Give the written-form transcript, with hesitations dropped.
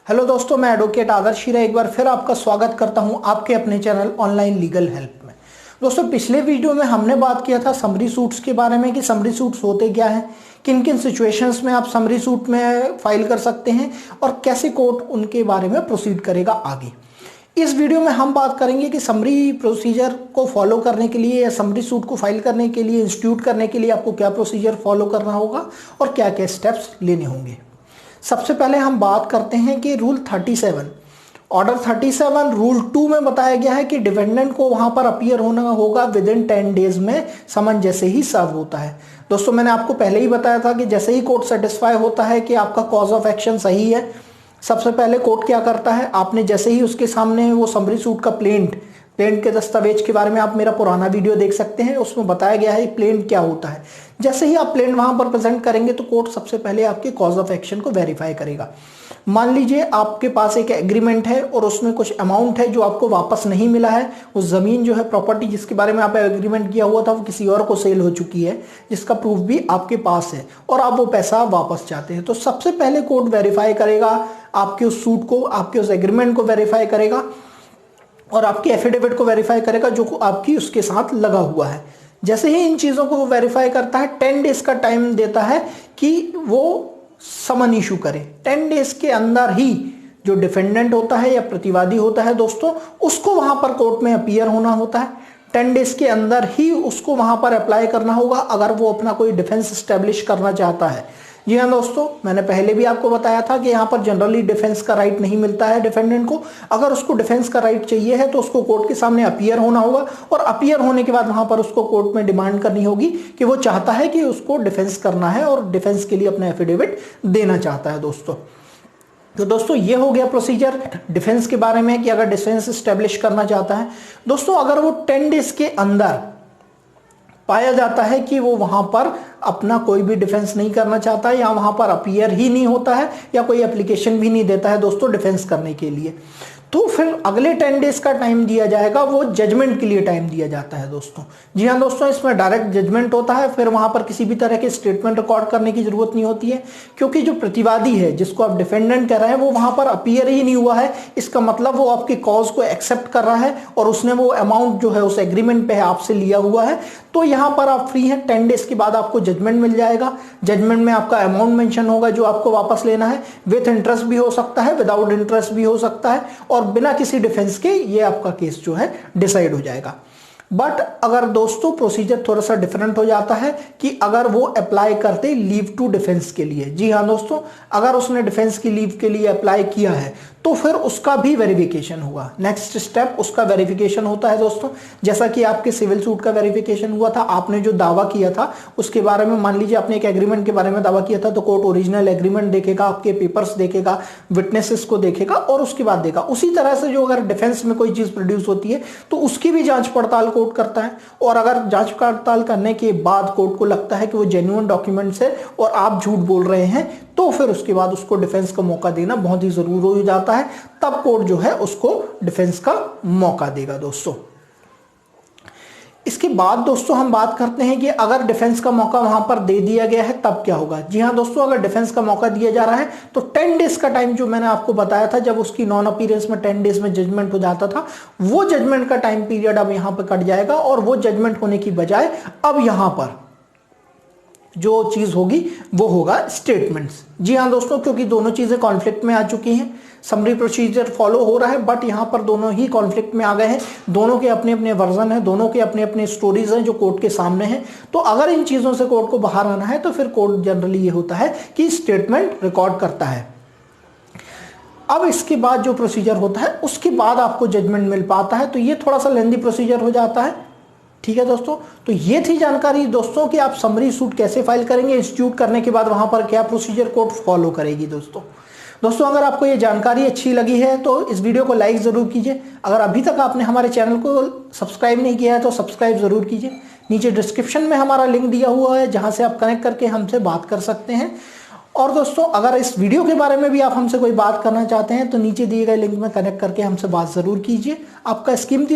Hello दोस्तों, मैं advocate आदर्श हीरा एक बार फिर आपका स्वागत करता हूं आपके अपने चैनल ऑनलाइन लीगल हेल्प में। दोस्तों, पिछले वीडियो में हमने बात किया था समरी सूट्स के बारे में कि समरी सूट्स होते क्या हैं, किन किन सिचुएशंस में आप समरी सूट में फाइल कर सकते हैं और कैसे कोर्ट उनके बारे में प्रोसीड करेगा आगे। इस वीडियो में हम बात करेंगे कि समरी प्रोसीजर को फॉलो करने के लिए या समरी सूट को फाइल करने के लिए, इंस्टीट्यूट करने के लिए आपको क्या प्रोसीजर फॉलो करना होगा और क्या क्या स्टेप्स लेने होंगे। सबसे पहले हम बात करते हैं कि रूल 37 ऑर्डर 37 रूल 2 में बताया गया है कि डिफेंडेंट को वहां पर अपीयर होना होगा विद इन 10 डेज में समन जैसे ही सर्व होता है। दोस्तों, मैंने आपको पहले ही बताया था कि जैसे ही कोर्ट सेटिस्फाई होता है कि आपका कॉज ऑफ एक्शन सही है, सबसे पहले कोर्ट क्या करता है, आपने जैसे ही उसके सामने वो समरी सूट का प्लेंट के दस्तावेज के बारे में आप मेरा पुराना वीडियो देख सकते हैं, उसमें बताया गया है प्लेंट क्या होता है। जैसे ही आप प्लेंट वहां पर प्रेजेंट करेंगे तो कोर्ट सबसे पहले आपके कॉज ऑफ एक्शन को वेरीफाई करेगा। मान लीजिए आपके पास एक एग्रीमेंट है और उसमें कुछ अमाउंट है जो आपको वापस नहीं मिला है, उस जमीन जो है, प्रॉपर्टी जिसके बारे में आप एग्रीमेंट किया हुआ था वो किसी और को सेल हो चुकी है, जिसका प्रूफ भी आपके पास है और आप वो पैसा वापस चाहते हैं। तो सबसे पहले कोर्ट वेरीफाई करेगा आपके उस सूट को, आपके उस एग्रीमेंट को वेरीफाई करेगा और आपकी एफिडेविट को वेरीफाई करेगा जो आपकी उसके साथ लगा हुआ है। जैसे ही इन चीज़ों को वो वेरीफाई करता है, 10 डेज का टाइम देता है कि वो समन इशू करे। 10 डेज के अंदर ही जो डिफेंडेंट होता है या प्रतिवादी होता है दोस्तों, उसको वहां पर कोर्ट में अपीयर होना होता है। 10 डेज के अंदर ही उसको वहां पर अप्लाई करना होगा अगर वो अपना कोई डिफेंस स्टैब्लिश करना चाहता है। जी हाँ दोस्तों, मैंने पहले भी आपको बताया था कि यहाँ पर जनरली डिफेंस का राइट नहीं मिलता है डिफेंडेंट को। अगर उसको डिफेंस का राइट चाहिए है तो उसको कोर्ट के सामने अपीयर होना होगा और अपीयर होने के बाद वहां पर उसको कोर्ट में डिमांड करनी होगी कि वो चाहता है कि उसको डिफेंस करना है और डिफेंस के लिए अपना एफिडेविट देना चाहता है दोस्तों। तो दोस्तों, ये हो गया प्रोसीजर डिफेंस के बारे में कि अगर डिफेंस स्टैब्लिश करना चाहता है। दोस्तों, अगर वो 10 डेज के अंदर पाया जाता है कि वो वहां पर अपना कोई भी डिफेंस नहीं करना चाहता या वहां पर अपीयर ही नहीं होता है या कोई एप्लीकेशन भी नहीं देता है दोस्तों डिफेंस करने के लिए, तो फिर अगले 10 डेज का टाइम दिया जाएगा, वो जजमेंट के लिए टाइम दिया जाता है दोस्तों। जी हाँ दोस्तों, इसमें डायरेक्ट जजमेंट होता है, फिर वहां पर किसी भी तरह के स्टेटमेंट रिकॉर्ड करने की जरूरत नहीं होती है, क्योंकि जो प्रतिवादी है जिसको आप डिफेंडेंट कह रहे हैं वो वहां पर अपीयर ही नहीं हुआ है। इसका मतलब वो आपके कॉज को एक्सेप्ट कर रहा है और उसने वो अमाउंट जो है उस एग्रीमेंट पे है आपसे लिया हुआ है, तो यहां पर आप फ्री हैं। 10 डेज के बाद आपको जजमेंट मिल जाएगा। जजमेंट में आपका अमाउंट मेंशन होगा जो आपको वापस लेना है, विथ इंटरेस्ट भी हो सकता है, विदाउट इंटरेस्ट भी हो सकता है और बिना किसी डिफेंस के ये आपका केस जो है डिसाइड हो जाएगा। बट अगर दोस्तों प्रोसीजर थोड़ा सा डिफरेंट हो जाता है कि अगर वो अप्लाई करते लीव टू डिफेंस के लिए। जी हाँ दोस्तों, अगर उसने डिफेंस की लीव के लिए अप्लाई किया है तो फिर उसका भी वेरिफिकेशन होगा। नेक्स्ट स्टेप उसका वेरिफिकेशन होता है दोस्तों। जैसा कि आपके सिविल सूट का वेरिफिकेशन हुआ था, आपने जो दावा किया था उसके बारे में, मान लीजिए आपने एक एग्रीमेंट के बारे में दावा किया था, तो कोर्ट ओरिजिनल एग्रीमेंट देखेगा, आपके पेपर्स देखेगा, विटनेसेस को देखेगा और उसके बाद देगा। उसी तरह से जो अगर डिफेंस में कोई चीज प्रोड्यूस होती है तो उसकी भी जांच पड़ताल कोर्ट करता है और अगर जांच पड़ताल करने के बाद कोर्ट को लगता है कि वो जेन्युइन डॉक्यूमेंट्स है और आप झूठ बोल रहे हैं, तो फिर उसके बाद उसको डिफेंस का मौका देना बहुत ही जरूरी हो जाता है। तब कोर्ट जो है उसको डिफेंस का मौका देगा दोस्तों। इसके बाद दोस्तों हम बात करते हैं कि अगर डिफेंस का मौका वहां पर दे दिया गया है तब क्या होगा। जी हाँ दोस्तों, अगर डिफेंस का मौका दिया जा रहा है तो 10 डेज का टाइम जो मैंने आपको बताया था, जब उसकी नॉन अपीयरेंस में 10 डेज में जजमेंट हो जाता था, वो जजमेंट का टाइम पीरियड अब यहां पर कट जाएगा और वो जजमेंट होने की बजाय अब यहां पर जो चीज होगी वो होगा स्टेटमेंट्स। जी हाँ दोस्तों, क्योंकि दोनों चीजें कॉन्फ्लिक्ट में आ चुकी हैं। समरी प्रोसीजर फॉलो हो रहा है बट यहां पर दोनों ही कॉन्फ्लिक्ट में आ गए हैं। दोनों के अपने अपने वर्जन है, दोनों के अपने अपने स्टोरीज हैं जो कोर्ट के सामने हैं। तो अगर इन चीजों से कोर्ट को बाहर आना है तो फिर कोर्ट जनरली ये होता है कि स्टेटमेंट रिकॉर्ड करता है। अब इसके बाद जो प्रोसीजर होता है उसके बाद आपको जजमेंट मिल पाता है, तो ये थोड़ा सा लेंदी प्रोसीजर हो जाता है। ठीक है दोस्तों, तो ये थी जानकारी दोस्तों कि आप समरी सूट कैसे फाइल करेंगे, इंस्टीट्यूट करने के बाद वहां पर क्या प्रोसीजर कोर्ट फॉलो करेगी दोस्तों अगर आपको ये जानकारी अच्छी लगी है तो इस वीडियो को लाइक जरूर कीजिए। अगर अभी तक आपने हमारे चैनल को सब्सक्राइब नहीं किया है तो सब्सक्राइब जरूर कीजिए। नीचे डिस्क्रिप्शन में हमारा लिंक दिया हुआ है जहां से आप कनेक्ट करके हमसे बात कर सकते हैं। और दोस्तों, अगर इस वीडियो के बारे में भी आप हमसे कोई बात करना चाहते हैं तो नीचे दिए गए लिंक में कनेक्ट करके हमसे बात जरूर कीजिए। आपका कीमती